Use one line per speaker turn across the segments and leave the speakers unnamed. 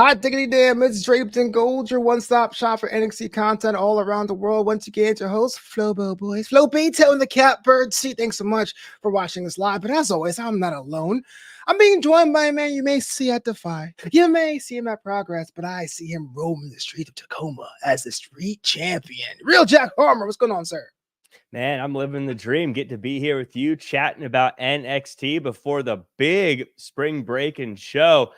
Hot diggity damn, it's Draped in Gold, your one-stop shop for NXT content all around the world. Once again, it's your host, Flobo Boyce. Flo Beto in the catbird seat. Thanks so much for watching this live. But as always, I'm not alone. I'm being joined by a man you may see at Defy. You may see him at Progress, but I see him roaming the street of Tacoma as the street champion. Real Jack Harmer, what's going on, sir?
Man, I'm living the dream. Get to be here with you chatting about NXT before the big Spring Breakin show.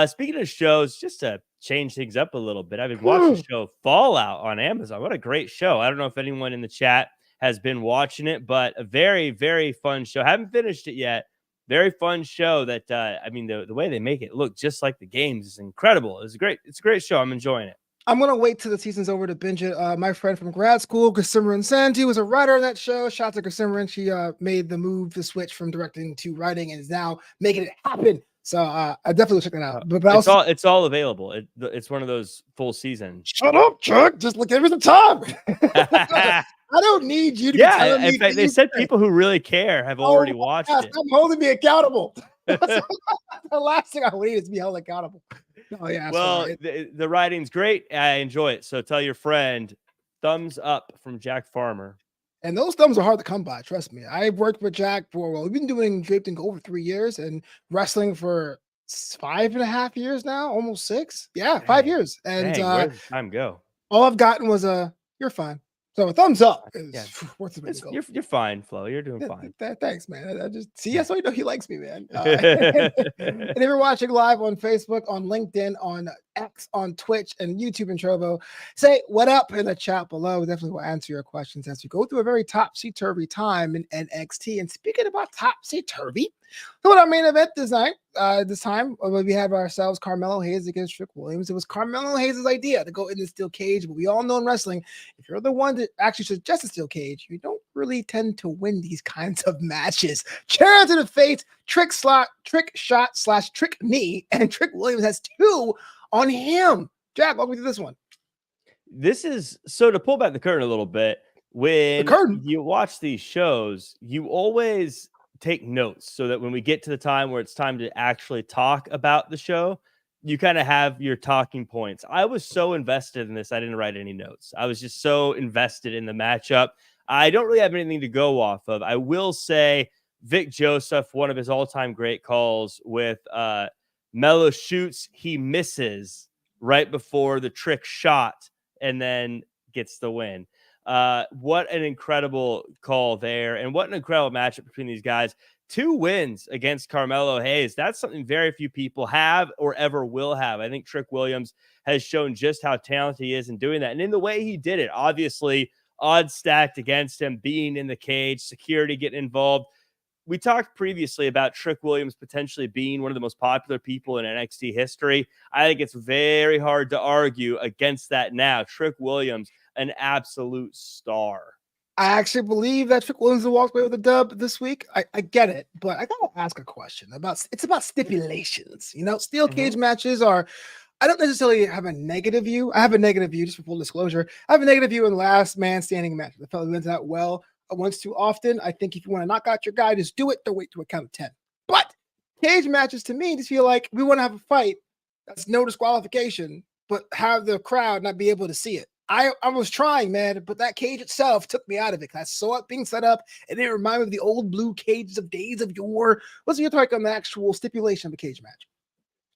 Speaking of shows, just to change things up a little bit, I've been watching the show Fallout on Amazon. What a great show. I don't know if anyone in the chat has been watching it, but a very, very fun show. Haven't finished it yet. Very fun show that, the way they make it look just like the games is incredible. It's a great show. I'm enjoying it.
I'm going to wait till the season's over to binge it. My friend from grad school, Gasimaran Sanji, was a writer on that show. Shout out to Gasimaran. She made the move, the switch from directing to writing, and is now making it happen. So I definitely will check that out. But
it's all available. It's one of those full seasons.
Shut up, Chuck. Just look at me the time. I don't need you to be telling me.
In fact, they said people who really care have already watched it.
I'm holding me accountable. The last thing I need is to be held accountable. Oh, yeah.
Well, the writing's great. I enjoy it. So tell your friend, thumbs up from Jack Farmer.
And those thumbs are hard to come by. Trust me. I've worked with Jack we've been doing Draped in Gold over 3 years and wrestling for 5.5 years now, almost 6. Yeah, 5 years. And
where did time go?
All I've gotten was you're fine. So a thumbs up is worth it.
You're fine, Flo. You're doing fine.
Thanks, man. I just see. That's why you know he likes me, man. And if you're watching live on Facebook, on LinkedIn, on X, on Twitch, and YouTube and Trovo, say what up in the chat below. Definitely will answer your questions as we go through a very topsy-turvy time in NXT. And speaking about topsy-turvy, so our main event this time, we have ourselves Carmelo Hayes against Trick Williams. It was Carmelo Hayes' idea to go in the steel cage, but we all know in wrestling, if you're the one that actually suggests a steel cage, you don't really tend to win these kinds of matches. Chair to the face, trick shot / trick knee, and Trick Williams has 2 on him. Jack, walk me through this one.
This is so to pull back the curtain a little bit. When you watch these shows, you always take notes so that when we get to the time where it's time to actually talk about the show, you kind of have your talking points. I was so invested in this, I didn't write any notes. I was just so invested in the matchup. I don't really have anything to go off of. I will say Vic Joseph, one of his all-time great calls with Mello shoots, he misses right before the trick shot and then gets the win. What an incredible call there, and what an incredible matchup between these guys. 2 wins against Carmelo Hayes. That's something very few people have or ever will have. I think Trick Williams has shown just how talented he is in doing that. And in the way he did it, obviously odds stacked against him, being in the cage, security getting involved. We talked previously about Trick Williams potentially being one of the most popular people in NXT history. I think it's very hard to argue against that now. Trick Williams, an absolute star.
I actually believe that Trick Williams will walk away with a dub this week. I get it, but I gotta ask a question about stipulations. You know, steel cage matches are. I don't necessarily have a negative view. I have a negative view, just for full disclosure. I have a negative view in last man standing match. The fellow wins out well once too often. I think if you want to knock out your guy, just do it. Don't wait to a count of 10. But cage matches to me just feel like we want to have a fight. That's no disqualification, but have the crowd not be able to see it. I was trying, man, but that cage itself took me out of it. I saw it being set up, and it reminded me of the old blue cages of days of yore. What's your take on the actual stipulation of a cage match?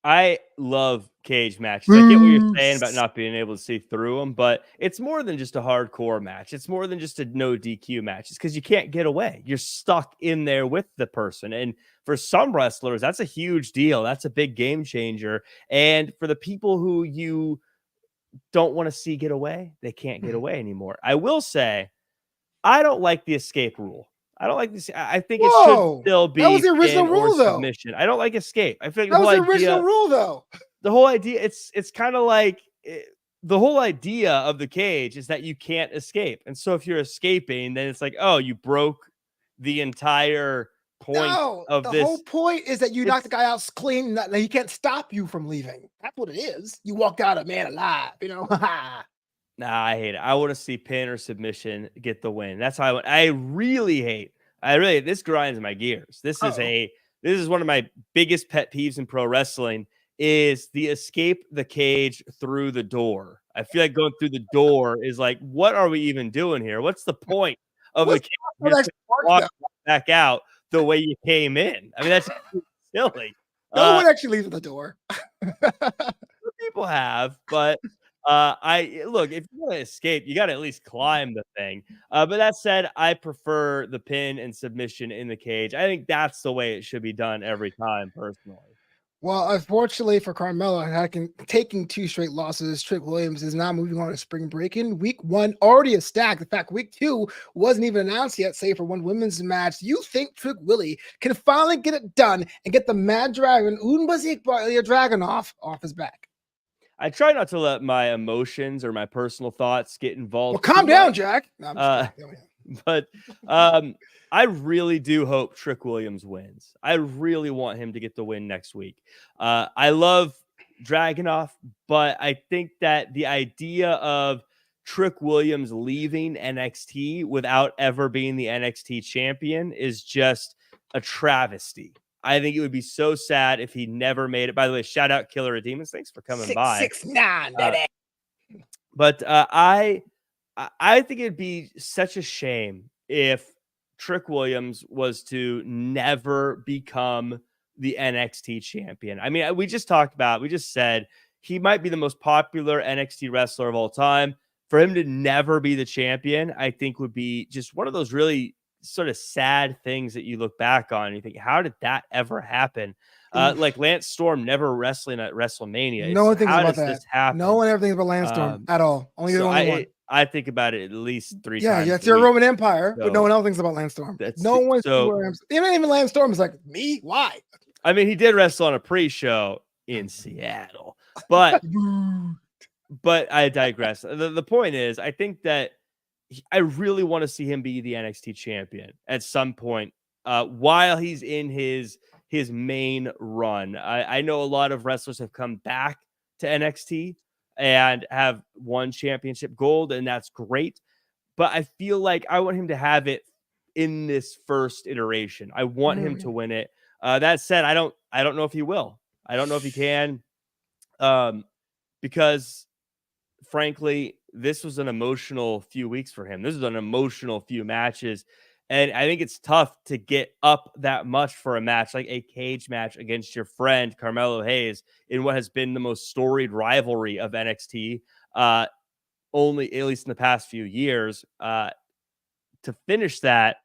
I love cage matches. I get what you're saying about not being able to see through them, but it's more than just a hardcore match. It's more than just a no DQ match. It's because you can't get away. You're stuck in there with the person. And for some wrestlers, that's a huge deal. That's a big game changer. And for the people who you don't want to see get away, they can't get away anymore. I will say, I don't like the escape rule. I don't like this. I think it should still be.
That was the original rule, though.
Submission. I don't like escape. I feel like
that was the original rule, though.
The whole idea, it's kind of like the whole idea of the cage is that you can't escape. And so if you're escaping, then it's like, oh, you broke the entire point of this.
The whole point is that you knock the guy out clean. That he can't stop you from leaving. That's what it is. You walk out a man alive, you know.
Nah, I hate it. I want to see pin or submission get the win. That's how I really hate. This grinds my gears. This is one of my biggest pet peeves in pro wrestling is the escape the cage through the door. I feel like going through the door is like, what are we even doing here? What's the point of the cage? You're just walk back out the way you came in. I mean, that's silly.
No one actually leaves the door.
People have, but I look, if you want to escape, you got to at least climb the thing. But that said, I prefer the pin and submission in the cage. I think that's the way it should be done every time, personally.
Well, unfortunately for Carmelo, taking 2 straight losses, Trick Williams is now moving on to Spring Breakin. Week 1 already a stack. In fact, week 2 wasn't even announced yet, save for one women's match. You think Trick Willie can finally get it done and get the Mad Dragon, Ilya Dragunov, off his back?
I try not to let my emotions or my personal thoughts get involved.
Well, calm down, Jack. No,
but I really do hope Trick Williams wins. I really want him to get the win next week. I love Dragunov, but I think that the idea of Trick Williams leaving NXT without ever being the NXT champion is just a travesty. I think it would be so sad if he never made it. By the way, shout out Killer of Demons. Thanks for coming by.
669, baby.
But I think it'd be such a shame if Trick Williams was to never become the NXT champion. I mean, we just said he might be the most popular NXT wrestler of all time. For him to never be the champion, I think would be just one of those really sort of sad things that you look back on and you think, how did that ever happen? Like Lance Storm never wrestling at WrestleMania.
No one thinks about that. No one ever thinks about Lance Storm at all. Only the only one.
I think about it at least 3 times.
Yeah, it's your Roman Empire, but no one else thinks about Lance Storm. Even Lance Storm is like, me? Why?
I mean, he did wrestle on a pre-show in Seattle, but I digress. The point is, I think that I really want to see him be the NXT champion at some point while he's in his main run. I know a lot of wrestlers have come back to NXT and have won championship gold, and that's great. But I feel like I want him to have it in this first iteration. I want him to win it. That said, I don't know if he will. I don't know if he can, because frankly, this was an emotional few weeks for him. This is an emotional few matches. And I think it's tough to get up that much for a match, like a cage match against your friend Carmelo Hayes in what has been the most storied rivalry of NXT, only at least in the past few years. To finish that,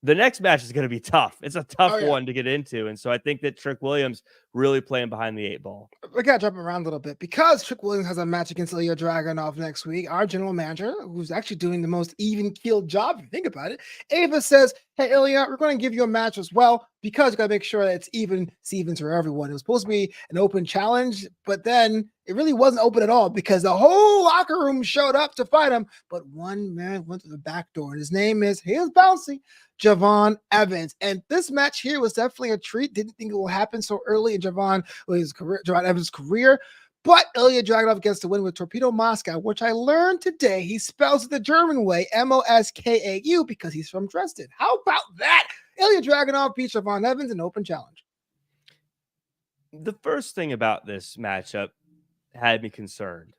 the next match is going to be tough. It's a tough one to get into. And so I think that Trick Williams really playing behind the 8 ball.
We got to jump around a little bit because Trick Williams has a match against Ilya Dragunov next week. Our general manager, who's actually doing the most even-keeled job, if you think about it, Ava says, hey, Ilya, we're going to give you a match as well because you got to make sure that it's even Stevens for everyone. It was supposed to be an open challenge, but then it really wasn't open at all because the whole locker room showed up to fight him, but one man went through the back door, and his name is, here's bouncy, Javon Evans. And this match here was definitely a treat. Didn't think it will happen so early in Javon Evans' career. But Ilya Dragunov gets to win with Torpedo Moscow, which I learned today he spells it the German way, Moskau, because he's from Dresden. How about that? Ilya Dragunov beats Javon Evans in open challenge.
The first thing about this matchup had me concerned.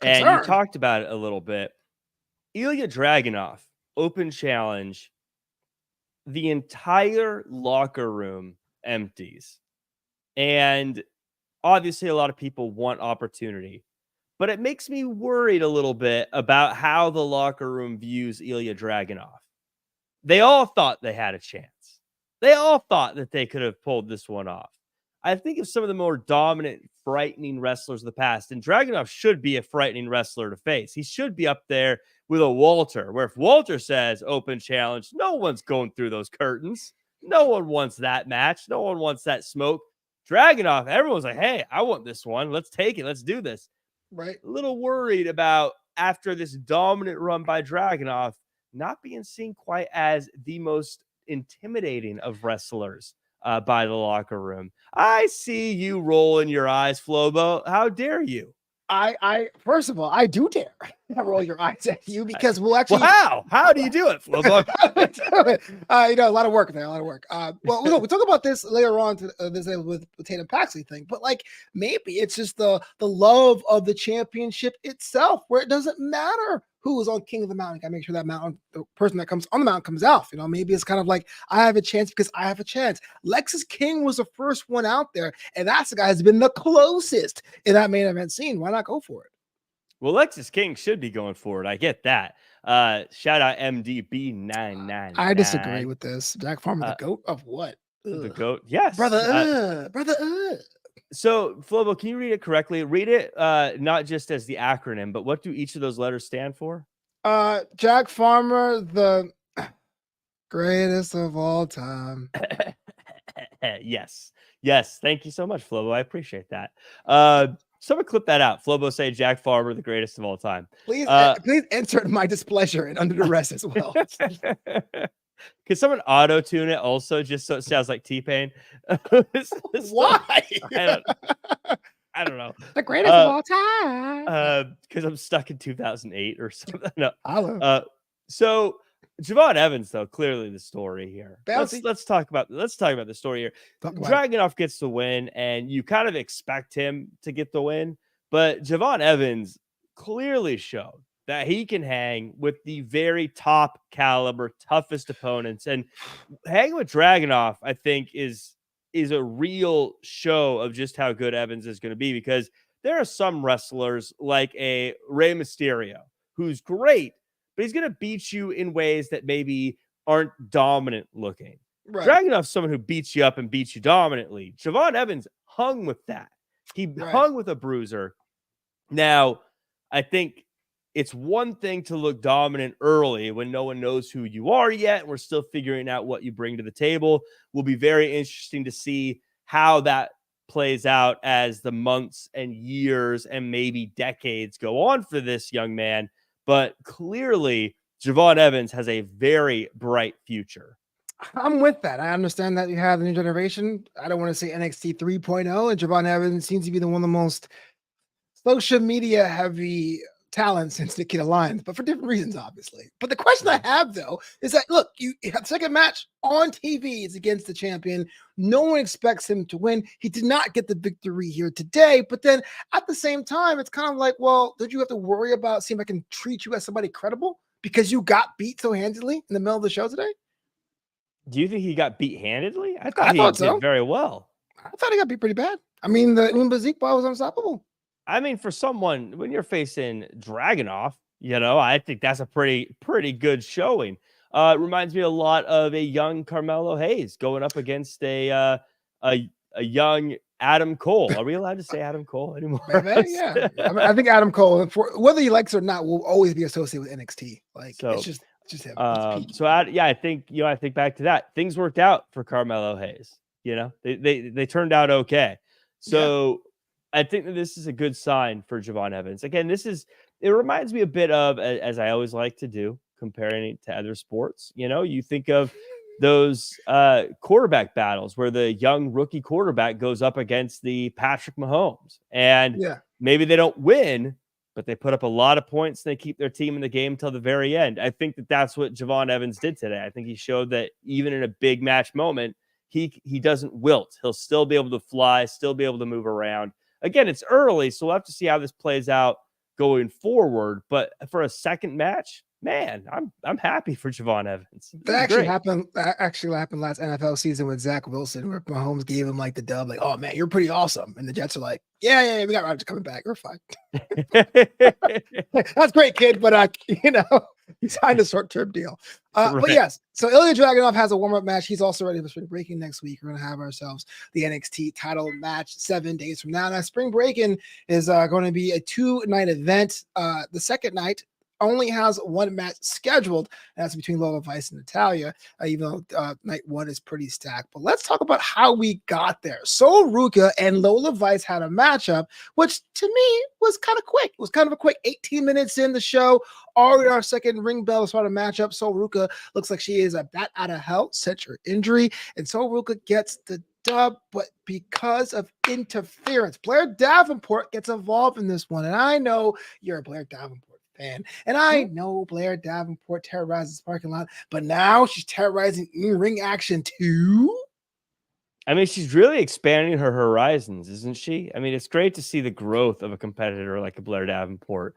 And you talked about it a little bit. Ilya Dragunov, open challenge, the entire locker room empties. And obviously a lot of people want opportunity, but it makes me worried a little bit about how the locker room views Ilya Dragunov. They all thought they had a chance. They all thought that they could have pulled this one off. I think of some of the more dominant, frightening wrestlers of the past, and Dragunov should be a frightening wrestler to face. He should be up there with a Walter, where if Walter says open challenge, no one's going through those curtains. No one wants that match. No one wants that smoke. Dragunov, everyone's like, hey, I want this one. Let's take it. Let's do this.
Right.
A little worried about, after this dominant run by Dragunov, not being seen quite as the most intimidating of wrestlers by the locker room. I see you rolling your eyes, Flobo. How dare you?
I first of all, I do dare roll your eyes at you because we'll actually.
Well, how do you do it, Flobo?
A lot of work there, a lot of work. Well, we'll talk about this later on this with Tatum Paxley thing, but like maybe it's just the love of the championship itself, where it doesn't matter who is on King of the Mountain. Gotta make sure that the person that comes on the mountain comes out. Maybe it's kind of like I have a chance because I have a chance. Lexus King was the first one out there, and that's the guy who's been the closest in that main event scene. Why not go for it?
Well, Lexus King should be going for it. I get that. Shout out MDB999.
I disagree with this. Jack Farmer, the GOAT of what? Ugh.
The GOAT, yes,
brother.
So, Flobo, can you read it correctly? Read it not just as the acronym, but what do each of those letters stand for?
Jack Farmer, the greatest of all time.
Yes. Thank you so much, Flobo. I appreciate that. Someone clip that out. Flobo say Jack Farmer, the greatest of all time.
Please insert my displeasure and under duress as well.
Can someone auto tune it also, just so it sounds like T-Pain?
Why?
I don't know.
The greatest of all time.
Because I'm stuck in 2008 or something. No.
So
Javon Evans, though, clearly the story here. Let's talk about the story here. Dragunov gets the win, and you kind of expect him to get the win, but Javon Evans clearly showed that he can hang with the very top caliber, toughest opponents, and hanging with Dragunov, I think, is a real show of just how good Evans is going to be, because there are some wrestlers like a Rey Mysterio who's great, but he's going to beat you in ways that maybe aren't dominant looking. Right. Dragunov's someone who beats you up and beats you dominantly. Javon Evans hung with that. He hung with a bruiser. Now, I think it's one thing to look dominant early when no one knows who you are yet, and we're still figuring out what you bring to the table. Will be very interesting to see how that plays out as the months and years and maybe decades go on for this young man. But clearly, Javon Evans has a very bright future.
I'm with that. I understand that you have the new generation. I don't want to say NXT 3.0, and Javon Evans seems to be one of the most social media heavy talent since the Kid Alliance, but for different reasons, obviously. But the question I have, though, is that, look, you have the second match on TV is against the champion. No one expects him to win. He did not get the victory here today, but then at the same time, it's kind of like, well, did you have to worry about seeing if I can treat you as somebody credible because you got beat so handily in the middle of the show today?
Do you think he got beat handedly? I thought he did very well.
I thought he got beat pretty bad. I mean, the Umbazik ball was unstoppable.
I mean, for someone, when you're facing Dragunov, I think that's a pretty good showing. It reminds me a lot of a young Carmelo Hayes going up against a young Adam Cole. Are we allowed to say Adam Cole anymore?
Yeah. I think Adam Cole, whether he likes it or not, will always be associated with NXT. It's just him.
I think back to that. Things worked out for Carmelo Hayes. They turned out okay. So. Yeah. I think that this is a good sign for Javon Evans. Again, it reminds me a bit of, as I always like to do, comparing it to other sports. You think of those quarterback battles where the young rookie quarterback goes up against the Patrick Mahomes, and maybe they don't win, but they put up a lot of points and they keep their team in the game till the very end. I think that that's what Javon Evans did today. I think he showed that even in a big match moment, he doesn't wilt. He'll still be able to fly, still be able to move around. Again, it's early, so we'll have to see how this plays out going forward. But for a second match, man, I'm happy for Javon Evans.
That actually happened last NFL season with Zach Wilson, where Mahomes gave him like the dub, like, "Oh man, you're pretty awesome," and the Jets are like, "Yeah, we got Rodgers coming back. We're fine." That's great, kid, but he signed a short-term deal. But yes, so Ilya Dragunov has a warm-up match. He's also ready for Spring Breakin next week. We're going to have ourselves the NXT title match 7 days from now. Now, Spring Breakin is going to be a 2-night event. The second night only has one match scheduled, and that's between Lola Vice and Natalya, even though night one is pretty stacked. But let's talk about how we got there. Sol Ruca and Lola Vice had a matchup, which to me was kind of quick. It was kind of a quick 18 minutes in the show. Already our second ring bell as part of matchup. Sol Ruca looks like she is a bat out of hell, such her injury, and Sol Ruca gets the dub, but because of interference. Blair Davenport gets involved in this one. And I know you're a Blair Davenport fan. And I know Blair Davenport terrorizes the parking lot, but now she's terrorizing in-ring action too.
I mean, she's really expanding her horizons, isn't she? I mean, it's great to see the growth of a competitor like a Blair Davenport.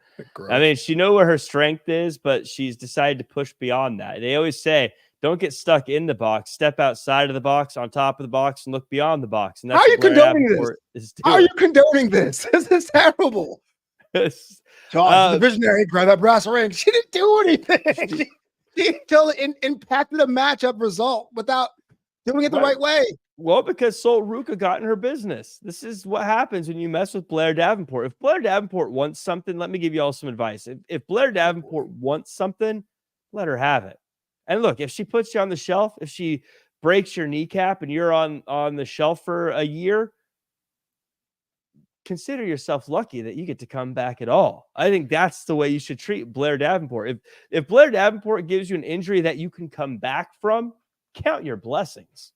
I mean, she knows where her strength is, but she's decided to push beyond that. They always say, don't get stuck in the box, step outside of the box, on top of the box, and look beyond the box. And that's
how are you condoning this? How are you condoning this? This is terrible. John, the visionary, grab that brass ring. She didn't do anything. She totally impacted a matchup result without doing it the right way.
Well, because Sol Ruca got in her business. This is what happens when you mess with Blair Davenport. If Blair Davenport wants something, let me give you all some advice. If Blair Davenport wants something, let her have it. And look, if she puts you on the shelf, if she breaks your kneecap and you're on the shelf for a year, consider yourself lucky that you get to come back at all. I think that's the way you should treat Blair Davenport. If Blair Davenport gives you an injury that you can come back from, count your blessings.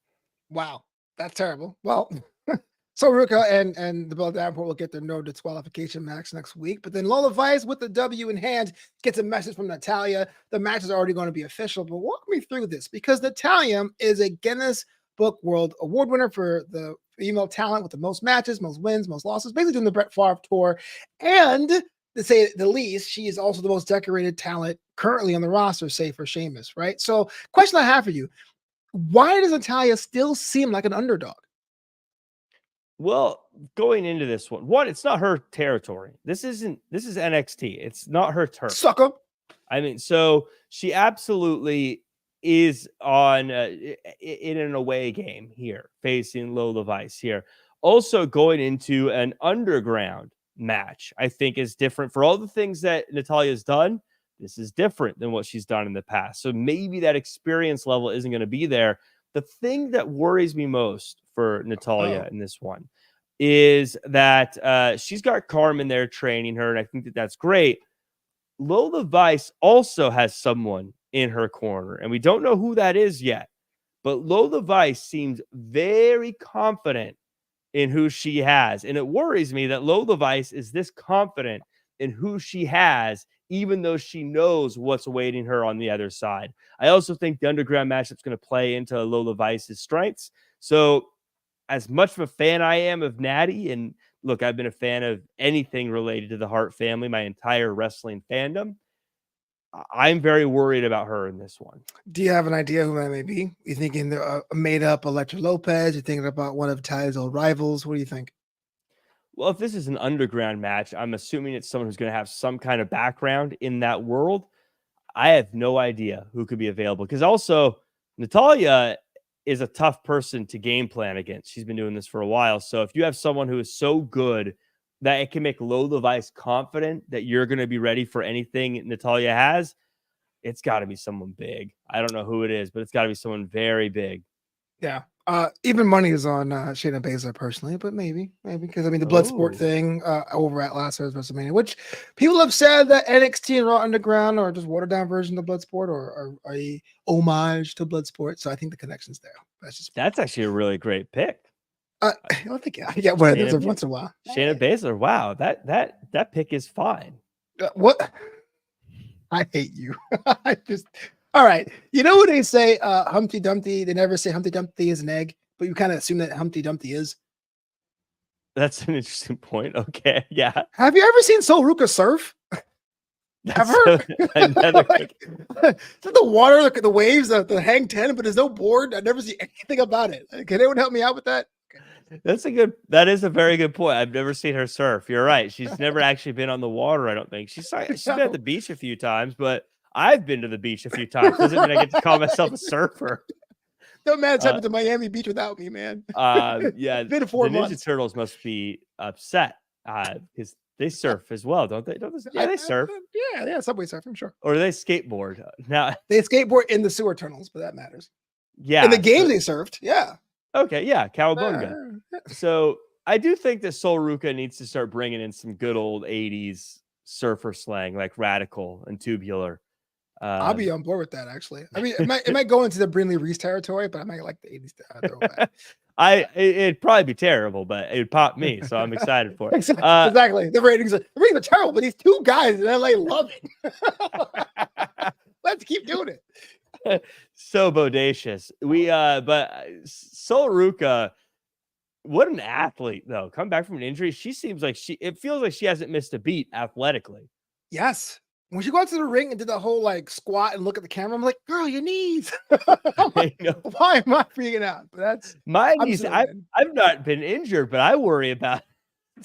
Wow, that's terrible. Well, so Ruka and the Blair Davenport will get their no disqualification match next week. But then Lola Vice with the W in hand gets a message from Natalya. The match is already going to be official, but walk me through this because Natalya is a Guinness Book World Award winner for the female talent with the most matches, most wins, most losses, basically doing the Brett Favre tour. And to say the least, she is also the most decorated talent currently on the roster, save for Sheamus, right? So question I have for you, why does Natalya still seem like an underdog?
Well, going into this one, it's not her territory. This is NXT. It's not her turf.
Sucker.
I mean, so she absolutely is on in an away game here, facing Lola Vice here. Also going into an underground match, I think is different for all the things that Natalya's done. This is different than what she's done in the past. So maybe that experience level isn't going to be there. The thing that worries me most for Natalya in this one is that she's got Carmen there training her, and I think that that's great. Lola Vice also has someone in her corner, and we don't know who that is yet. But Lola Vice seems very confident in who she has, and it worries me that Lola Vice is this confident in who she has, even though she knows what's awaiting her on the other side. I also think the underground matchup's going to play into Lola Vice's strengths. So as much of a fan I am of Natty, and look, I've been a fan of anything related to the Hart family, my entire wrestling fandom, I'm very worried about her in this one.
Do you have an idea who that may be? You thinking a made up Elektra Lopez? You're thinking about one of Natalya's old rivals? What do you think?
Well, if this is an underground match, I'm assuming it's someone who's going to have some kind of background in that world. I have no idea who could be available because also Natalya is a tough person to game plan against. She's been doing this for a while. So if you have someone who is so good that it can make Lola Vice confident that you're going to be ready for anything Natalya has, it's got to be someone big. I don't know who it is, but it's got to be someone very big.
Yeah. Even money is on Shayna Baszler personally, but maybe because I mean the Bloodsport thing over at last year's WrestleMania, which people have said that NXT and Raw Underground are just watered down version of Bloodsport or a homage to Bloodsport. So I think the connection's there.
That's actually a really great pick.
I think I get one once in a while.
Shayna Baszler, wow, that pick is fine.
What? I hate you. All right. You know what they say? Humpty Dumpty. They never say Humpty Dumpty is an egg, but you kind of assume that Humpty Dumpty is.
That's an interesting point. Okay. Yeah.
Have you ever seen Sol Ruca surf? Ever? The water, the waves, the hang 10, but there's no board. I never see anything about it. Can anyone help me out with that?
That is a very good point. I've never seen her surf. You're right. She's never actually been on the water, I don't think. She's been at the beach a few times, but I've been to the beach a few times. Doesn't mean I get to call myself a surfer.
Don't man happened to Miami Beach without me, man.
Yeah.
It's been 4 months.
Ninja Turtles must be upset because they surf as well, don't they? They surf.
Yeah, subway surfing, sure.
Or do they skateboard? Now
they skateboard in the sewer tunnels, but that matters.
Yeah.
In the games they surfed, yeah.
Okay, yeah, Cowabunga. So I do think that Sol Ruca needs to start bringing in some good old 80s surfer slang like radical and tubular.
I'll be on board with that, actually. I mean, it might go into the Brindley Reese territory, but I might like the 80s throwback.
It'd probably be terrible, but it'd pop me, so I'm excited for it.
Exactly. The ratings are terrible, but these two guys in LA love it. Let's keep doing it.
So bodacious. But Sol Ruca, what an athlete, though. Coming back from an injury, she seems like it feels like she hasn't missed a beat athletically.
Yes. When she got into the ring and did the whole like squat and look at the camera, I'm like, girl, your knees. Like, why am I freaking out? But that's
my knees. I've not been injured, but I worry about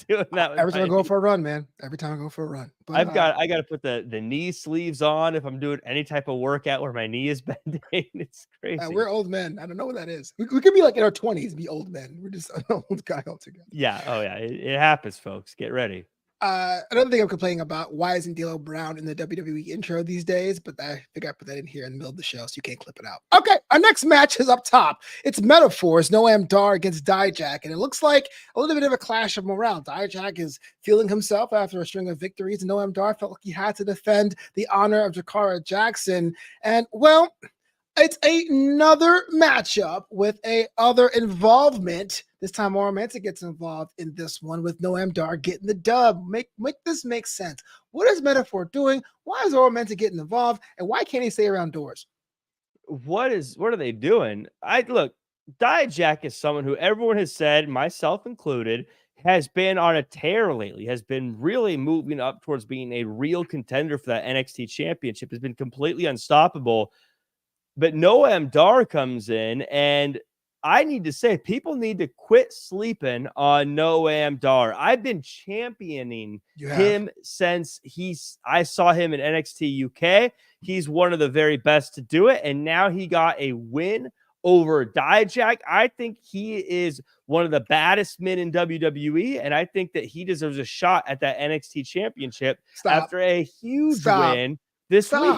doing that
every time I go for a run, man. Every time I go for a run. But
I got to put the knee sleeves on if I'm doing any type of workout where my knee is bending. It's crazy.
We're old men. I don't know what that is. We could be like in our 20s and be old men. We're just an old guy altogether.
Yeah. Oh yeah. It happens, folks. Get ready.
Another thing I'm complaining about, why isn't D'Lo Brown in the WWE intro these days? But I think I put that in here in the middle of the show, so you can't clip it out. Okay, our next match is up top. It's Metaphors, Noam Dar against Dijak, and it looks like a little bit of a clash of morale. Dijak is feeling himself after a string of victories, and Noam Dar felt like he had to defend the honor of Jakara Jackson. And, well, it's another matchup with a other involvement. This time, Menta gets involved in this one with Noam Dar getting the dub. Make this make sense. What is Metaphor doing? Why is Menta getting involved? And why can't he stay around doors?
What are they doing? Look, Dijak is someone who everyone has said, myself included, has been on a tear lately, has been really moving up towards being a real contender for that NXT championship, has been completely unstoppable. But Noam Dar comes in, and I need to say, people need to quit sleeping on Noam Dar. I've been championing him since I saw him in NXT UK. He's one of the very best to do it, and now he got a win over Dijak. I think he is one of the baddest men in WWE, and I think that he deserves a shot at that NXT championship after a huge win this week.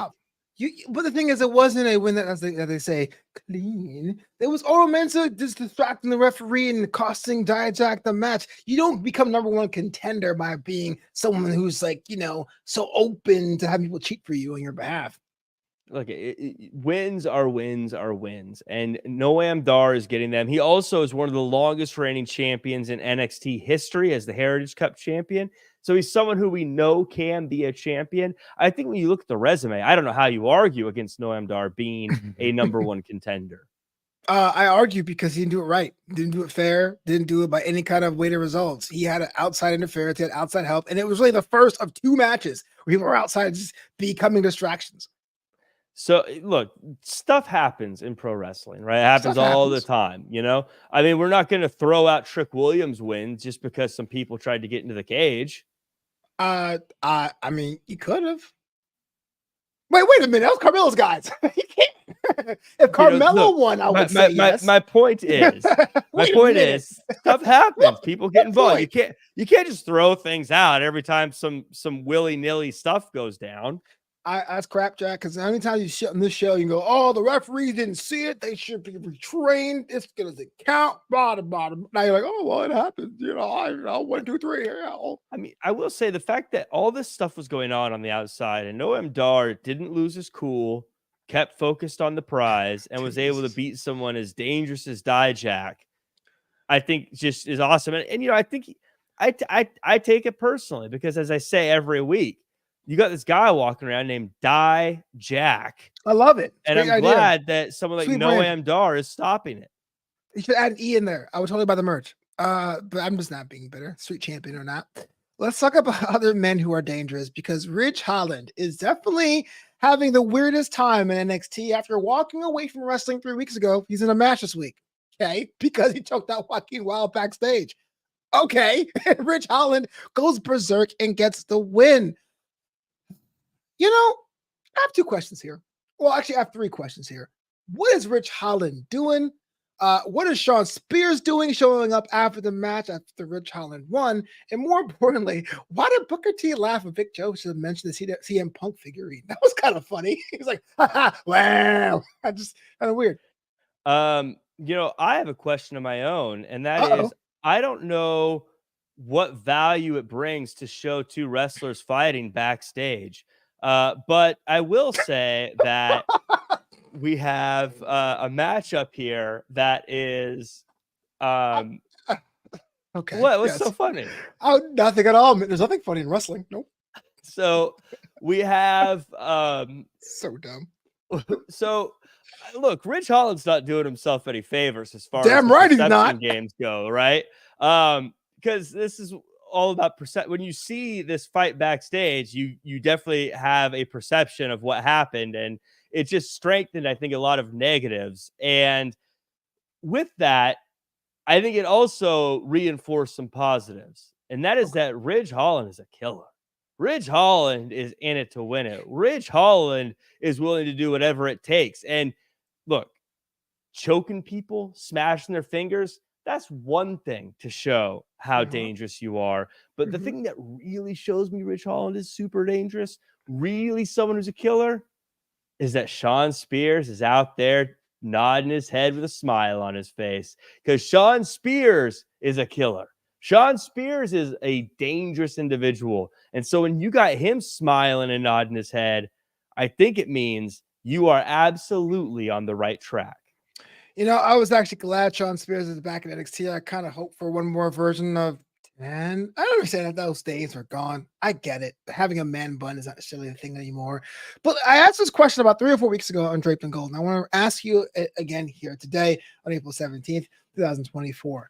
But the thing is, it wasn't a win that, as they say, clean. There was Oro Mensah just distracting the referee and costing Dijak the match. You don't become number one contender by being someone who's like, so open to having people cheat for you on your behalf.
Look, wins are wins are wins, and Noam Dar is getting them. He also is one of the longest reigning champions in NXT history as the Heritage Cup champion. So he's someone who we know can be a champion. I think when you look at the resume, I don't know how you argue against Noam Dar being a number one contender.
I argue because he didn't do it right. Didn't do it fair. Didn't do it by any kind of weighted results. He had an outside interference, he had outside help, and it was really the first of two matches where people were outside just becoming distractions.
So look, stuff happens in pro wrestling, right? It happens all the time, I mean, we're not going to throw out Trick Williams' win just because some people tried to get into the cage.
I mean, you could have. Wait a minute. That was Carmelo's guys. He can't. If Carmelo won, I would say yes.
My point is, stuff happens. People get involved. You can't just throw things out every time some willy-nilly stuff goes down.
That's crap, Jack, because anytime you shut on this show, you can go, oh, the referees didn't see it. They should be retrained. It's going to count. Bottom. Now you're like, oh, well, it happens. 1, 2, 3.
I mean, I will say the fact that all this stuff was going on the outside and Noam Dar didn't lose his cool, kept focused on the prize, and was able to beat someone as dangerous as Dijak, I think just is awesome. And I think I take it personally because, as I say every week, you got this guy walking around named Dijak.
I love it.
And I'm glad that someone like Noam Dar is stopping it.
You should add an E in there. I would totally buy the merch. But I'm just not being bitter, street champion or not. Let's talk about other men who are dangerous, because Ridge Holland is definitely having the weirdest time in NXT after walking away from wrestling 3 weeks ago. He's in a match this week. Okay. Because he choked out Joaquin Wilde backstage. Okay. Ridge Holland goes berserk and gets the win. I have 2 questions here. Well, actually, I have 3 questions here. What is Ridge Holland doing? What is Sean Spears doing, showing up after the match after Ridge Holland won? And more importantly, why did Booker T laugh when Vic Joe should have mentioned the CM Punk figurine? That was kind of funny. He was like, wow. Just kind of weird.
I have a question of my own, and that is, I don't know what value it brings to show 2 wrestlers fighting backstage. But I will say that we have a matchup here that is
Okay.
What's so funny?
Oh, nothing at all. There's nothing funny in wrestling. Nope.
So we have
so dumb.
So look, Ridge Holland's not doing himself any favors as far as
Damn
the
right he's
perception
not.
games go, right? Because this is all about when you see this fight backstage, you definitely have a perception of what happened, and it just strengthened, I think, a lot of negatives. And with that, I think it also reinforced some positives, and that is that Ridge Holland is a killer. Ridge Holland is in it to win it. Ridge Holland is willing to do whatever it takes. And look, choking people, smashing their fingers, that's one thing to show how dangerous you are. But the thing that really shows me Ridge Holland is super dangerous, really someone who's a killer, is that Shawn Spears is out there nodding his head with a smile on his face, because Shawn Spears is a killer. Shawn Spears is a dangerous individual. And so when you got him smiling and nodding his head, I think it means you are absolutely on the right track.
You know, I was actually glad Shawn Spears is back in NXT. I kind of hope for one more version of, and I don't understand that those days are gone. I get it. Having a man bun is not necessarily a thing anymore. But I asked this question about 3 or 4 weeks ago on Draped and Gold, and I want to ask you again here today on April 17th, 2024.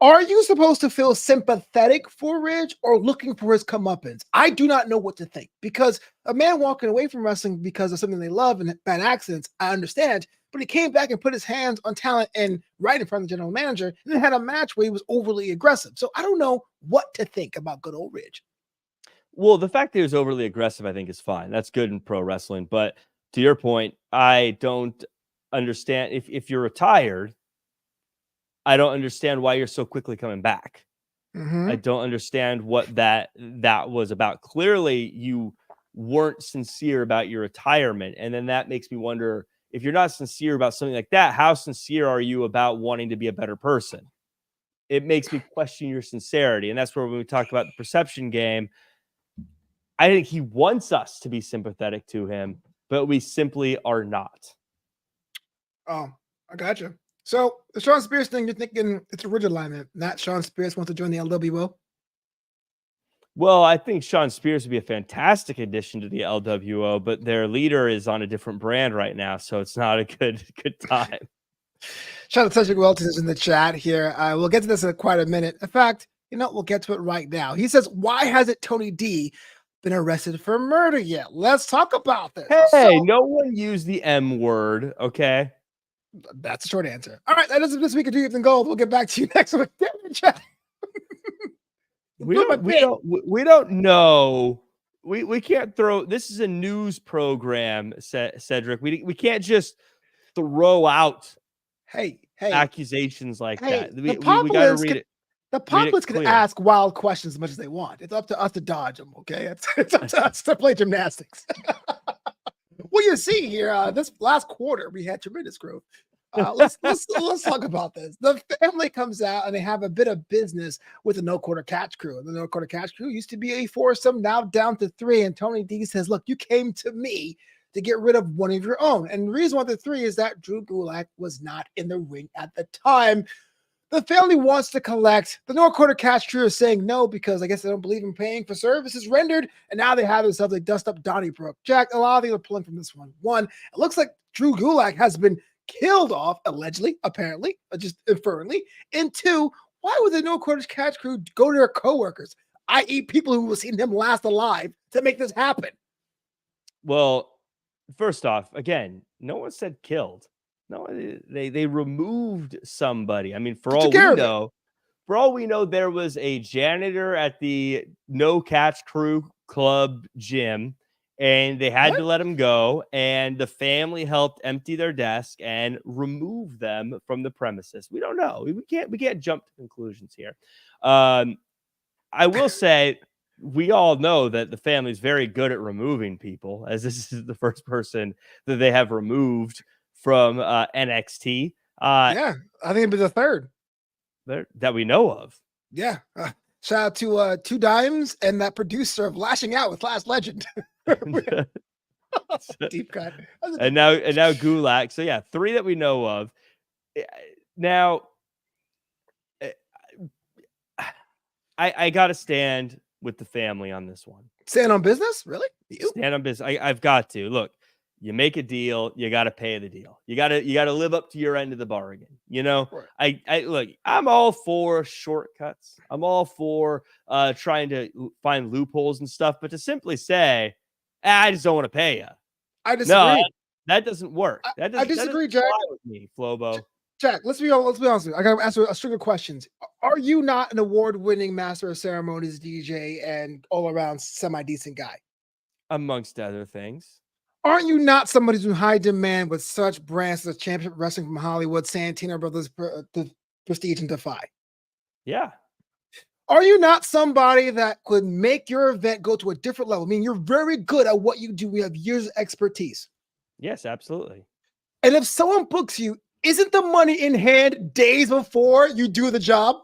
Are you supposed to feel sympathetic for Ridge or looking for his comeuppance? I do not know what to think, because a man walking away from wrestling because of something they love and bad accidents, I understand. But he came back and put his hands on talent and right in front of the general manager, and then had a match where he was overly aggressive. So I don't know what to think about good old Ridge.
Well, the fact that he was overly aggressive, I think, is fine. That's good in pro wrestling. But to your point, I don't understand if you're retired, I don't understand why you're so quickly coming back. I don't understand what that was about. Clearly, you weren't sincere about your retirement. And then that makes me wonder, if you're not sincere about something like that, how sincere are you about wanting to be a better person? It makes me question your sincerity. And that's where, when we talk about the perception game, I think he wants us to be sympathetic to him, but we simply are not.
Oh, I gotcha. So the Shawn Spears thing, you're thinking it's a Ridge alignment, not Shawn Spears wants to join the LWO?
Well, I think Shawn Spears would be a fantastic addition to the LWO, but their leader is on a different brand right now, so it's not a good time.
Shout out to Cedric Welton is in the chat here. We'll get to this in quite a minute. In fact, we'll get to it right now. He says, why hasn't Tony D been arrested for murder yet? Let's talk about this.
Hey, no one used the M word, okay?
That's a short answer. All right, that is this week of Draped and Gold. We'll get back to you next week.
We don't know. We can't throw. This is a news program, Cedric. We can't just throw out accusations like that. We got to read it.
The populace can ask wild questions as much as they want. It's up to us to dodge them. Okay, it's up to us to play gymnastics. Well, you see here, this last quarter we had tremendous growth. Let's talk about this. The family comes out and they have a bit of business with the No Quarter Catch crew. The No Quarter Catch crew used to be a foursome, now down to 3. And Tony D says, "Look, you came to me to get rid of one of your own." And the reason why the 3 is that Drew Gulak was not in the ring at the time. The family wants to collect. The No Quarter Catch crew is saying no because I guess they don't believe in paying for services rendered. And now they have themselves a dust up Donnybrook. Jack, a lot of things are pulling from this one. One, it looks like Drew Gulak has been killed off, allegedly, apparently, just inferently. And 2, why would the No Quarter Catch crew go to their coworkers, i.e., people who have seen him last alive, to make this happen?
Well, first off, again, no one said killed. No, they removed somebody. I mean, for all we know, there was a janitor at the No Catch Crew Club gym, and they had to let him go. And the family helped empty their desk and remove them from the premises. We don't know. We can't jump to conclusions here. I will say, we all know that the family is very good at removing people, as this is the first person that they have removed from NXT.
Yeah, I think it'd be the third
that we know of.
Yeah. Shout out to 2 Dimes and that producer of Lashing Out with Last Legend. Deep cut.
And now Gulak. So yeah, 3 that we know of. Now, I got to stand with the family on this one.
Stand on business? Really?
You? Stand on business. I've got to. Look, you make a deal, you got to pay the deal. You got to live up to your end of the bargain. You know, right. I look, I'm all for shortcuts. I'm all for trying to find loopholes and stuff, but to simply say, I just don't want to pay you.
I disagree.
No, that doesn't work.
I disagree, Jack.
With me, Flobo.
Jack, let's be honest with you. I got to ask you a string of questions. Are you not an award-winning master of ceremonies, DJ, and all-around semi-decent guy?
Amongst other things.
Aren't you not somebody who's in high demand with such brands as Championship Wrestling from Hollywood, Santino Brothers, Prestige, and Defy?
Yeah.
Are you not somebody that could make your event go to a different level? I mean, you're very good at what you do. We have years of expertise.
Yes, absolutely.
And if someone books you, isn't the money in hand days before you do the job?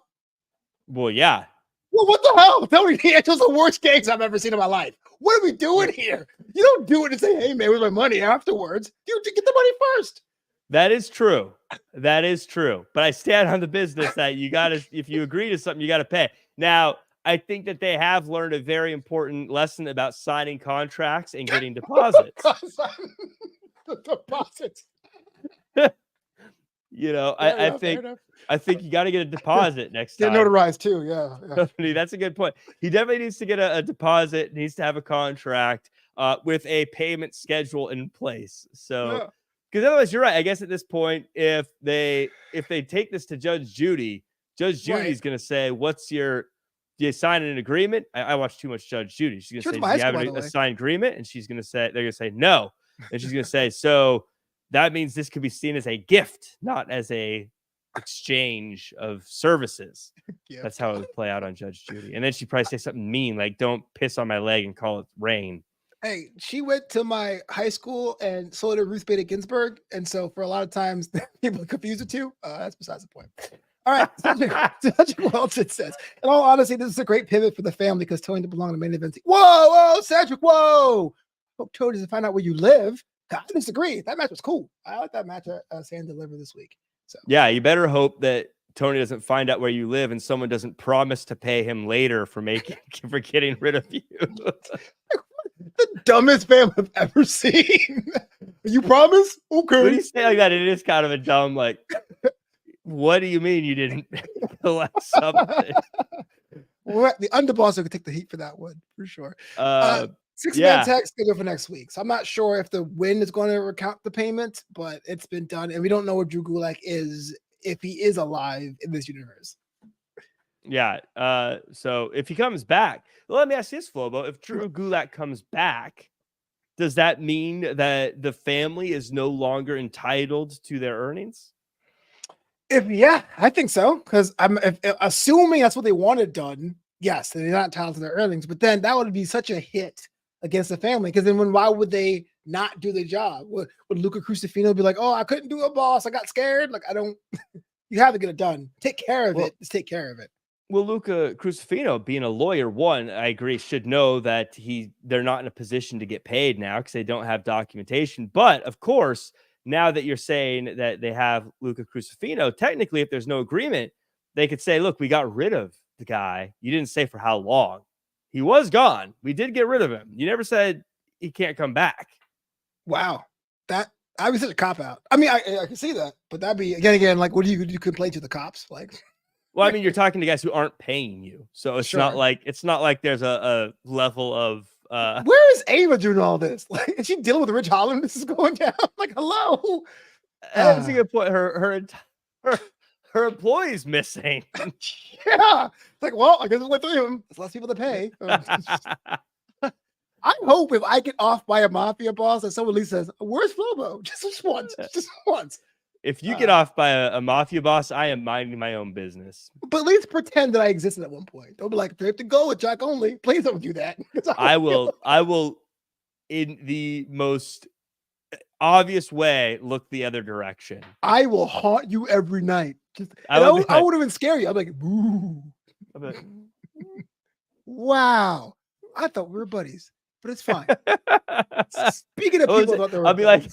Well, yeah.
Well, what the hell? Tell me, it's just the worst gigs I've ever seen in my life. What are we doing here? You don't do it and say, hey, man, where's my money afterwards? You get the money first.
That is true. That is true. But I stand on the business that you got to, if you agree to something, you got to pay. Now, I think that they have learned a very important lesson about signing contracts and getting deposits.
The deposits.
You know, I think you got to get a deposit next time.
Get notarized too, yeah.
That's a good point. He definitely needs to get a deposit, needs to have a contract with a payment schedule in place. So, because otherwise, you're right. I guess at this point, if they take this to Judge Judy, Judge Judy's going to say, do you sign an agreement? I watch too much Judge Judy. She's going to say, do you have a signed agreement? And she's going to say, they're going to say no. And she's going to say, so that means this could be seen as a gift, not as a exchange of services. That's how it would play out on Judge Judy. And then she'd probably say something mean, like, don't piss on my leg and call it rain.
Hey, she went to my high school and so did Ruth Bader Ginsburg. And so for a lot of times, people confuse the two. That's besides the point. All right. Cedric Wilson says, in all honesty, this is a great pivot for the family because Tony doesn't belong in the main event. Whoa, Cedric, whoa. Hope Tony doesn't find out where you live. I disagree. That match was cool. I like that match at Sand Deliver this week. So
yeah, you better hope that Tony doesn't find out where you live and someone doesn't promise to pay him later for getting rid of you.
The dumbest family I've ever seen. You promise? Okay.
When you say like that, it is kind of a dumb, like, what do you mean you didn't collect something?
Well, the underboss could take the heat for that one, for sure. 6-man tag schedule for next week. So I'm not sure if the win is going to recount the payment, but it's been done. And we don't know where Drew Gulak is, if he is alive in this universe.
Yeah. So if he comes back, let me ask this, Flobo. If Drew Gulak comes back, does that mean that the family is no longer entitled to their earnings?
I think so. Because I'm assuming that's what they wanted done. Yes, they're not entitled to their earnings, but then that would be such a hit against the family. Because then why would they not do the job? Would Luca Crucifino be like, oh, I couldn't do it, boss. I got scared. Like, you have to get it done. Take care of it. Just take care of it.
Well, Luca Crucifino, being a lawyer, I agree, should know that they're not in a position to get paid now because they don't have documentation. But of course, now that you're saying that they have Luca Crucifino, technically, if there's no agreement, they could say, look, we got rid of the guy. You didn't say for how long. He was gone. We did get rid of him. You never said he can't come back.
Wow. That I was such a cop out. I mean, I can see that, but that'd be again, like, what do you complain to the cops? Like,
well, I mean, you're talking to guys who aren't paying you. So it's not like there's a level of
where is Ava doing all this? Like, is she dealing with Rich Holland? This is going down. Like, hello.
That's a good point. Her employee's missing.
Yeah. It's like, well, I guess there's like 3 of them. There's less people to pay. I hope if I get off by a mafia boss that someone at least says, where's Flobo? Just once. Just once.
If you get off by a mafia boss, I am minding my own business.
But at least pretend that I existed at one point. Don't be like, Draped to go with Jack only. Please don't do that.
I will, in the most obvious way, look the other direction.
I will haunt you every night. I would even scare you. I'm like, boo. Wow. I thought we were buddies, but it's fine. Speaking of people,
I'll be like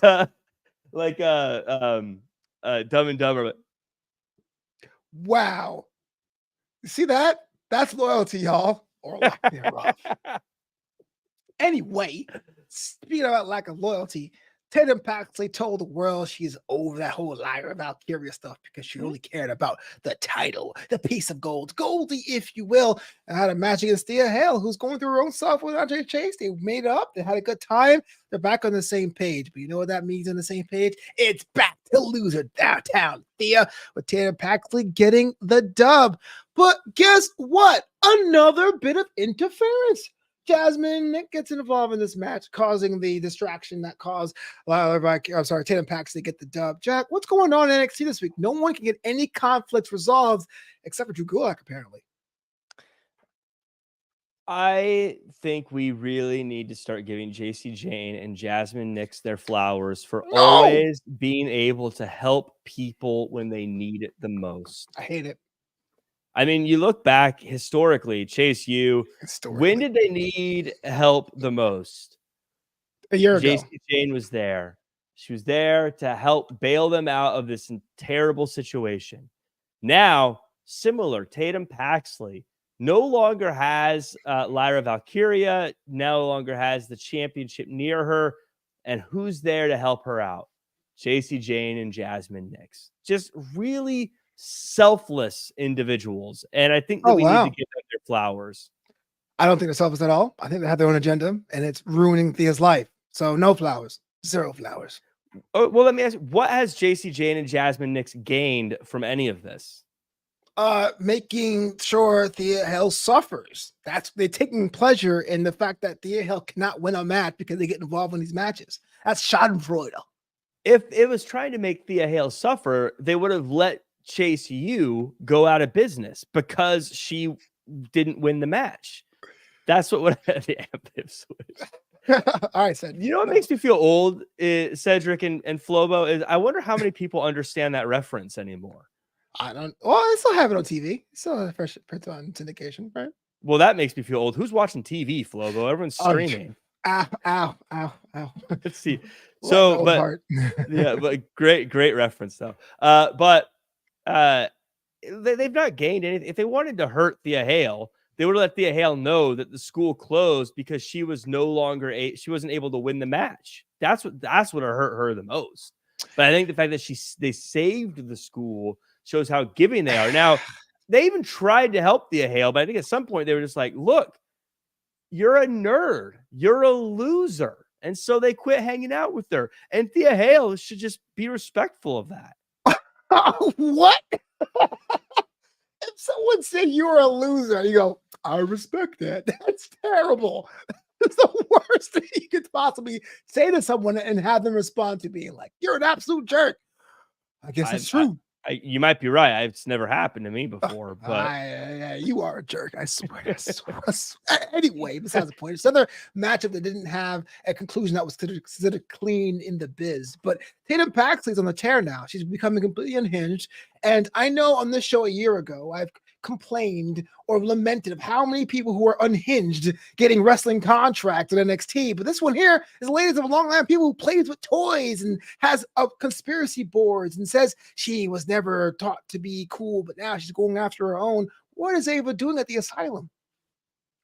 Dumb and Dumber.
Wow. You see that? That's loyalty, y'all, or lack thereof. Anyway, speaking about lack of loyalty, Tatum Paxley told the world she's over that whole Lyra Valkyria stuff because she only cared about the title, the piece of gold, Goldie, if you will, and had a match against Thea Hale, who's going through her own stuff with Andre Chase. They made up, they had a good time, they're back on the same page. But you know what that means on the same page? It's back to loser downtown Thea, with Tatum Paxley getting the dub. But guess what? Another bit of interference. Jasmine Nick gets involved in this match, causing the distraction that caused Tatum Paxley to get the dub. Jack, what's going on in NXT this week? No one can get any conflicts resolved except for Drew Gulak, apparently.
I think we really need to start giving JC Jane and Jasmine Nix their flowers for always being able to help people when they need it the most.
I hate it.
I mean, you look back historically, Chase, when did they need help the most?
A year ago.
JC Jane was there. She was there to help bail them out of this terrible situation. Now, similar, Tatum Paxley no longer has Lyra Valkyria, no longer has the championship near her. And who's there to help her out? JC Jane and Jasmine Nix. Just really selfless individuals. And I think that we need to give them their flowers.
I don't think they're selfless at all. I think they have their own agenda, and it's ruining Thea's life. So no flowers. 0 flowers.
Oh, well, let me ask you, what has JC Jane and Jasmine Nix gained from any of this?
Making sure Thea Hale suffers. They're taking pleasure in the fact that Thea Hale cannot win a match because they get involved in these matches. That's schadenfreude.
If it was trying to make Thea Hale suffer, they would have let Chase U go out of business because she didn't win the match. That's what would have the amp switch.
All right, Cedric.
You know what makes me feel old, Cedric and Flobo, is I wonder how many people understand that reference anymore.
I don't. Well, I still have it on TV. Still fresh print on syndication, right?
Well, that makes me feel old. Who's watching TV, Flobo? Everyone's streaming.
Ow.
Let's see. So, but yeah, but great reference though. They've not gained anything. If they wanted to hurt Thea Hale, they would have let Thea Hale know that the school closed because she was no longer she wasn't able to win the match. That's what hurt her the most. But I think the fact that they saved the school shows how giving they are. Now, they even tried to help Thea Hale, but I think at some point they were just like, look, you're a nerd. You're a loser. And so they quit hanging out with her. And Thea Hale should just be respectful of that.
What? If someone said you're a loser, you go, I respect that. That's terrible. It's the worst thing you could possibly say to someone and have them respond to being like, you're an absolute jerk. I guess it's true.
You might be right. It's never happened to me before, but
you are a jerk. I swear. Anyway, besides the point, it's another matchup that didn't have a conclusion that was considered clean in the biz. But Tatum Paxley's on the tear now. She's becoming completely unhinged. And I know on this show a year ago, I've complained or lamented of how many people who are unhinged getting wrestling contracts at NXT. But this one here is the latest of a long line of people who plays with toys and has conspiracy boards and says she was never taught to be cool, but now she's going after her own. What is Ava doing at the asylum?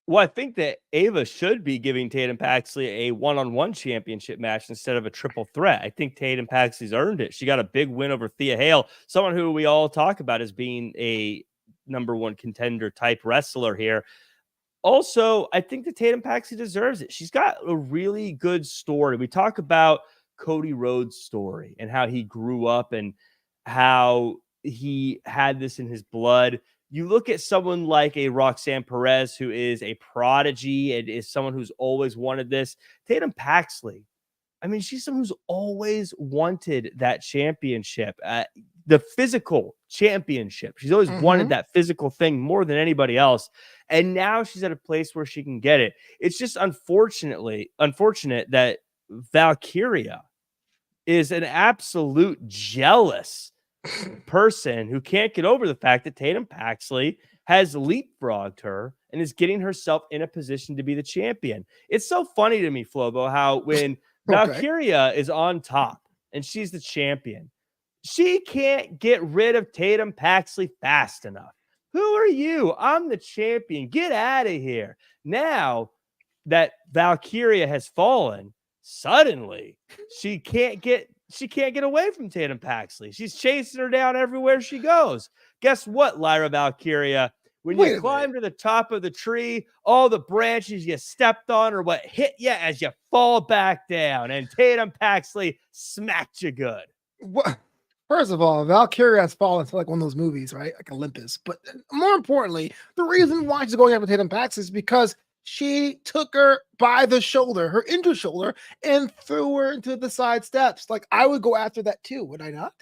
Well, I think that Ava should be giving Tatum Paxley a one-on-one championship match instead of a triple threat. I think Tatum Paxley's earned it. She got a big win over Thea Hale, someone who we all talk about as being a number one contender type wrestler here. Also, I think that Tatum Paxley deserves it. She's got a really good story. We talk about Cody Rhodes' story and how he grew up and how he had this in his blood. You look at someone like a Roxanne Perez, who is a prodigy and is someone who's always wanted this. Tatum Paxley, I mean, she's someone who's always wanted that championship, the physical championship. She's always wanted that physical thing more than anybody else. And now she's at a place where she can get it. It's just unfortunate that Valkyria is an absolute jealous person who can't get over the fact that Tatum Paxley has leapfrogged her and is getting herself in a position to be the champion. It's so funny to me, Flobo, how when Valkyria is on top and she's the champion, she can't get rid of Tatum Paxley fast enough. Who are you? I'm the champion. Get out of here. Now that Valkyria has fallen, suddenly she can't get away from Tatum Paxley. She's chasing her down everywhere she goes. Guess what, Lyra Valkyria? When you climb to the top of the tree, all the branches you stepped on are what hit you as you fall back down. And Tatum Paxley smacked you good.
What? First of all, Valkyria has fallen to like one of those movies, right? Like Olympus. But more importantly, the reason why she's going after Tatum Paxley is because she took her by the shoulder, her inner shoulder, and threw her into the side steps. Like, I would go after that too, would I not?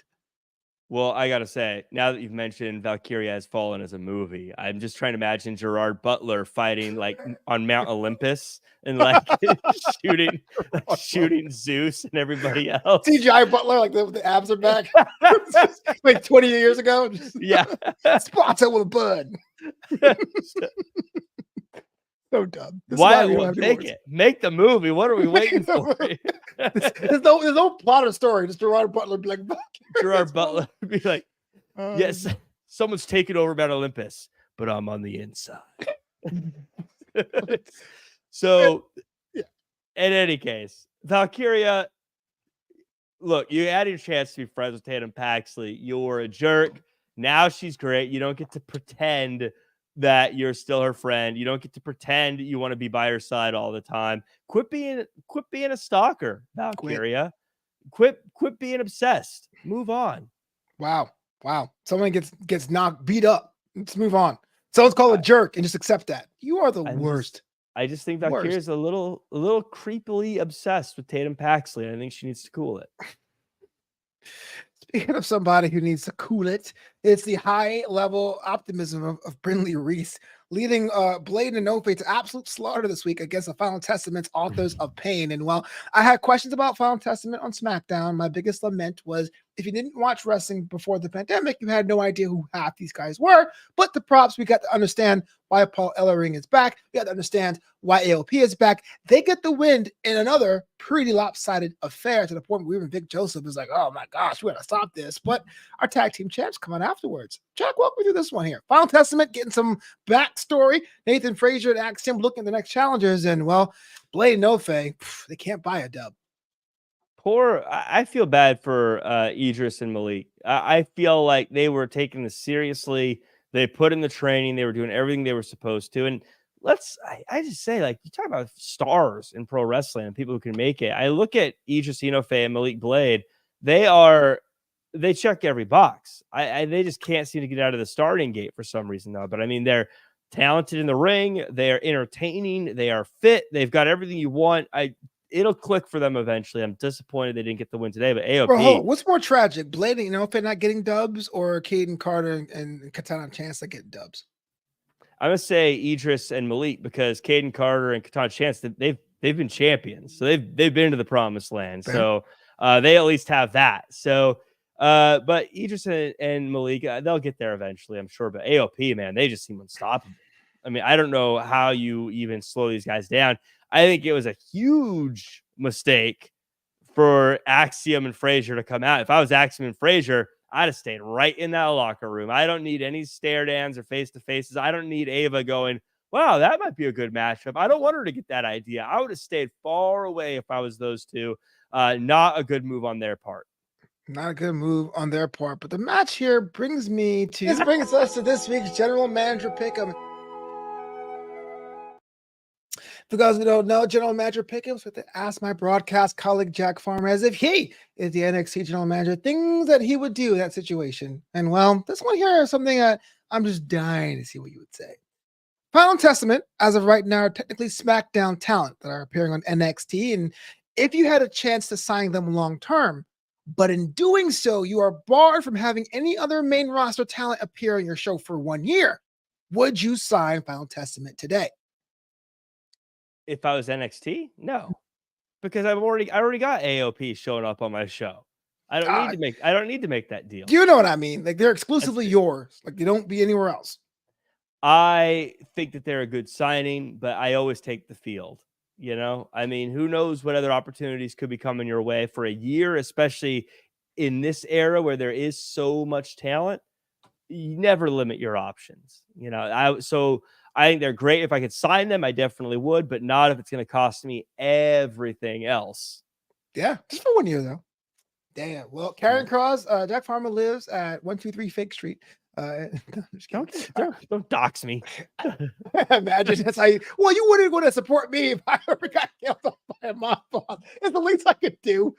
Well, I gotta say, now that you've mentioned Valkyria Has Fallen as a movie, I'm just trying to imagine Gerard Butler fighting like on Mount Olympus and like shooting Zeus and everybody else.
CGI Butler, like the abs are back, like 20 years ago.
Yeah,
spots it with a bud. So dumb.
Why make the movie? What are we waiting for?
There's no plot or story. Just Gerard Butler be like,
Gerard Butler be like, yes, someone's taking over Mount Olympus, but I'm on the inside. So, in any case, Valkyria, look, you had your chance to be friends with Tatum Paxley. You're a jerk. Now she's great. You don't get to pretend that you're still her friend. You don't get to pretend you want to be by her side all the time. Quit being a stalker, Valkyria. Quit being obsessed. Move on. Wow.
Someone gets knocked, beat up. Let's move on. Someone's called a jerk and just accept that. You are the worst.
I just think Valkyria is a little creepily obsessed with Tatum Paxley. I think she needs to cool it.
Speaking of somebody who needs to cool it, it's the high-level optimism of Brinley Reese, leading Blade and Nofe to absolute slaughter this week against the Final Testament's Authors of Pain. And while I had questions about Final Testament on SmackDown, my biggest lament was if you didn't watch wrestling before the pandemic, you had no idea who half these guys were. But the props, we got to understand why Paul Ellering is back. We got to understand why AOP is back. They get the win in another pretty lopsided affair to the point where even Vic Joseph is like, oh my gosh, we got to stop this. But our tag team champs come on afterwards. Jack, walk me through this one here. Final Testament getting some backstory. Nathan Frazier and Axiom looking at the next challengers. And, well, Blade and Nofe, they can't buy a dub.
I feel bad for Idris and Malik. I feel like they were taking this seriously. They put in the training. They were doing everything they were supposed to. And I just say, like, you talk about stars in pro wrestling and people who can make it. I look at Idris Enofe and Malik Blade. They check every box. They just can't seem to get out of the starting gate for some reason, though. But I mean, they're talented in the ring. They are entertaining. They are fit. They've got everything you want. It'll click for them eventually. I'm disappointed they didn't get the win today, but AOP.
Bro, what's more tragic, Blade and Enofe not getting dubs, or Caden Carter and Katana Chance that get dubs?
I'm gonna say Idris and Malik because Caden Carter and Katana Chance they've been champions, so they've been to the promised land. So they at least have that. So, but Idris and Malik they'll get there eventually, I'm sure. But AOP, man, they just seem unstoppable. I mean, I don't know how you even slow these guys down. I think it was a huge mistake for Axiom and Frazier to come out. If I was Axiom and Frazier, I'd have stayed right in that locker room. I don't need any stare downs or face-to-faces. I don't need Ava going, wow, that might be a good matchup. I don't want her to get that idea. I would have stayed far away if I was those two. Not a good move on their part.
Not a good move on their part. But the match here brings us to this week's General Manager Pick'em. Because we don't know General Manager Pick'ems, we have to ask my broadcast colleague Jack Farmer as if he is the NXT General Manager, things that he would do in that situation. And well, this one here is something that I'm just dying to see what you would say. Final Testament, as of right now, are technically SmackDown talent that are appearing on NXT. And if you had a chance to sign them long term, but in doing so, you are barred from having any other main roster talent appear on your show for 1 year, would you sign Final Testament today?
If I was NXT, no, because I already got AOP showing up on my show. I don't need to make that deal.
Do you know what I mean? Like, they're exclusively yours. Like, they don't be anywhere else.
I think that they're a good signing, but I always take the field. You know, I mean, who knows what other opportunities could be coming your way for a year, especially in this era where there is so much talent. you never limit your options. So I think they're great. If I could sign them, I definitely would, but not if it's going to cost me everything else.
Yeah, just for 1 year though. Damn. Well, Karen Cross, Jack Farmer lives at 123 Fake Street.
Don't dox me.
Imagine that's how you. Well, you wouldn't want to support me if I ever got killed off by a mob boss. It's the least I could do.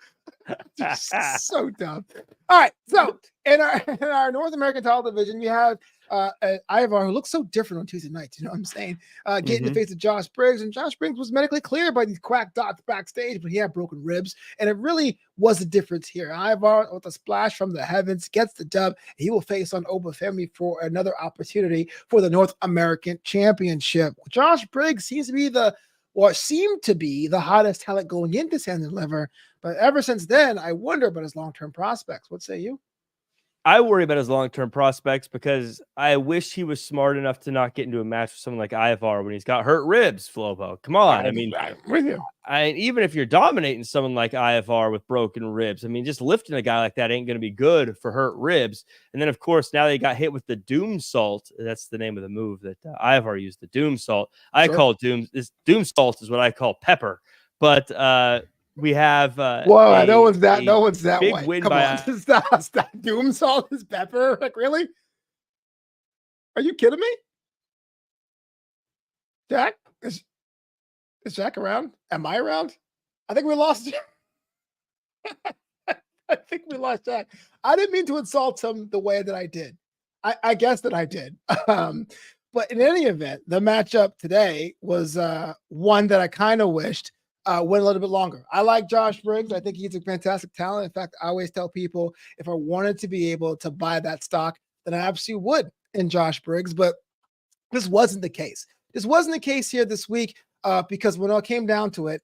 So dumb. All right, so in our North American title division, you have Ivar, who looks so different on Tuesday nights. You know what I'm saying? Getting the face of Josh Briggs, and Josh Briggs was medically cleared by these quack docs backstage, but he had broken ribs, and it really was a difference here. Ivar, with a splash from the heavens, gets the dub. He will face on Obafemi for another opportunity for the North American Championship. Josh Briggs seemed to be the hottest talent going into Sand and Liver, but ever since then, I wonder about his long-term prospects. What say you?
I worry about his long-term prospects because I wish he was smart enough to not get into a match with someone like Ivar when he's got hurt ribs, Flobo. Come on.
I'm with you.
Even if you're dominating someone like Ivar with broken ribs, just lifting a guy like that ain't going to be good for hurt ribs. And then, of course, now they got hit with the Doom Salt. That's the name of the move that Ivar used, the Doom Salt. I call Doom Salt is what I call pepper. But we have
whoa, no one's that
big
way.
Win
Come
by
on. Stop. Doom Salt is pepper. Like, really? Are you kidding me? Jack? Is Jack around? Am I around? I think we lost I think we lost Jack. I didn't mean to insult him the way that I did. I guess that I did. But in any event, the matchup today was one that I kind of wished went a little bit longer. I like Josh Briggs. I think he's a fantastic talent. In fact, I always tell people if I wanted to be able to buy that stock, then I absolutely would in Josh Briggs. But this wasn't the case. This wasn't the case here this week because when it came down to it,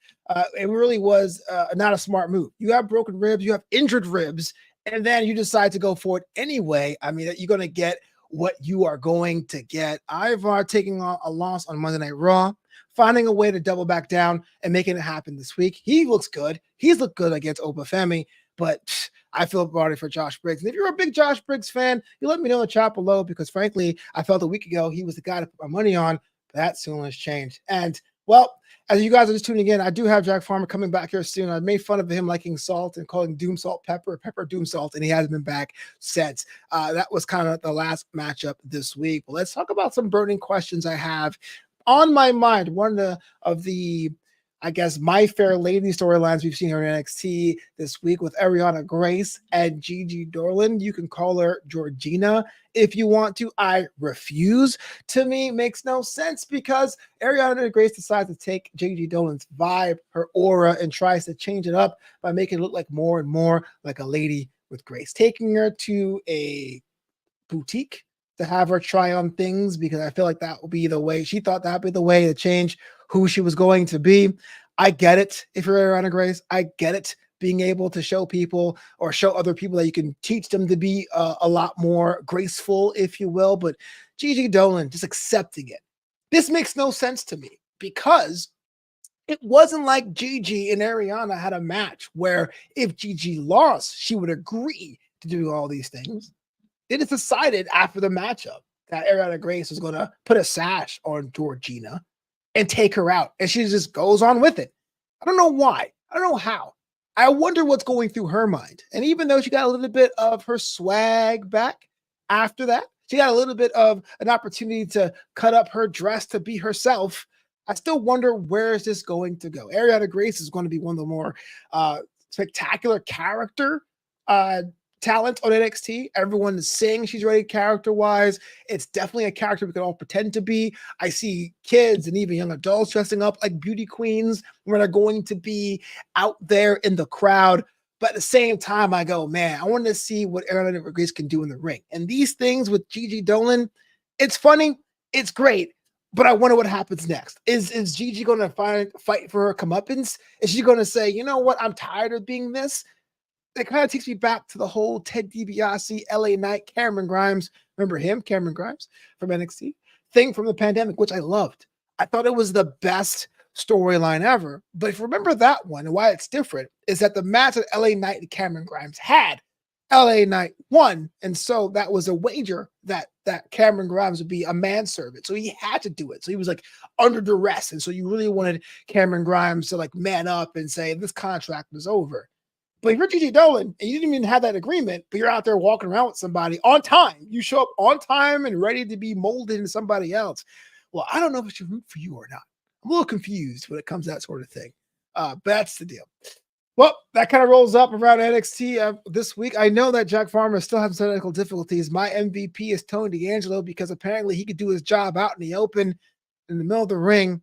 it really was not a smart move. You have broken ribs, you have injured ribs, and then you decide to go for it anyway. You're going to get what you are going to get. Ivar taking a loss on Monday Night Raw, finding a way to double back down and making it happen this week. He looks good. He's looked good against Obafemi, but I feel about it for Josh Briggs. And if you're a big Josh Briggs fan, you let me know in the chat below because, frankly, I felt a week ago he was the guy to put my money on. But that soon has changed. And, well, as you guys are just tuning in, I do have Jack Farmer coming back here soon. I made fun of him liking salt and calling Doom Salt pepper Doom Salt, and he hasn't been back since. That was kind of the last matchup this week. But let's talk about some burning questions I have on my mind. One of the I guess, My Fair Lady storylines we've seen here in NXT this week with Ariana Grace and Gigi Dolan. You can call her Georgina if you want to. I refuse. To me, makes no sense because Ariana Grace decides to take Gigi Dolan's vibe, her aura, and tries to change it up by making it look like more and more like a lady with grace, taking her to a boutique to have her try on things because I feel like that will be the way. She thought that would be the way to change who she was going to be. I get it. If you're Ariana Grace, I get it. Being able to show people or show other people that you can teach them to be a lot more graceful, if you will. But Gigi Dolan just accepting it. This makes no sense to me because it wasn't like Gigi and Ariana had a match where if Gigi lost, she would agree to do all these things. It is decided after the matchup that Ariana Grace was going to put a sash on Georgina and take her out. And she just goes on with it. I don't know why. I don't know how. I wonder what's going through her mind. And even though she got a little bit of her swag back after that, she got a little bit of an opportunity to cut up her dress to be herself. I still wonder where is this going to go. Ariana Grace is going to be one of the more spectacular character talent on NXT. Everyone is saying she's ready character-wise. It's definitely a character we can all pretend to be. I see kids and even young adults dressing up like beauty queens when they're going to be out there in the crowd. But at the same time, I go, man, I want to see what Ariana Grace can do in the ring. And these things with Gigi Dolan, it's funny, it's great, but I wonder what happens next. Is Gigi going to fight for her comeuppance? Is she going to say, you know what, I'm tired of being this? It kind of takes me back to the whole Ted DiBiase, LA Knight, Cameron Grimes. Remember him, Cameron Grimes from NXT? Thing from the pandemic, which I loved. I thought it was the best storyline ever. But if you remember that one and why it's different is that the match that LA Knight and Cameron Grimes had LA Knight won. And so that was a wager that Cameron Grimes would be a manservant. So he had to do it. So he was like under duress. And so you really wanted Cameron Grimes to like man up and say this contract was over. But if you're G.G. Dolan and you didn't even have that agreement, but you're out there walking around with somebody on time, you show up on time and ready to be molded into somebody else. Well, I don't know if it should root for you or not. I'm a little confused when it comes to that sort of thing. But that's the deal. Well, that kind of rolls up around NXT this week. I know that Jack Farmer still has some technical difficulties. My MVP is Tony D'Angelo because apparently he could do his job out in the open in the middle of the ring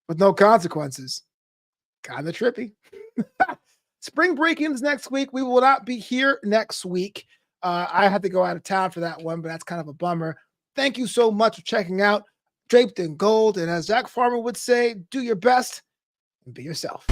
with no consequences. Kind of trippy. Spring Breakin's next week. We will not be here next week. I had to go out of town for that one, but that's kind of a bummer. Thank you so much for checking out Draped in Gold. And as Jack Farmer would say, do your best and be yourself.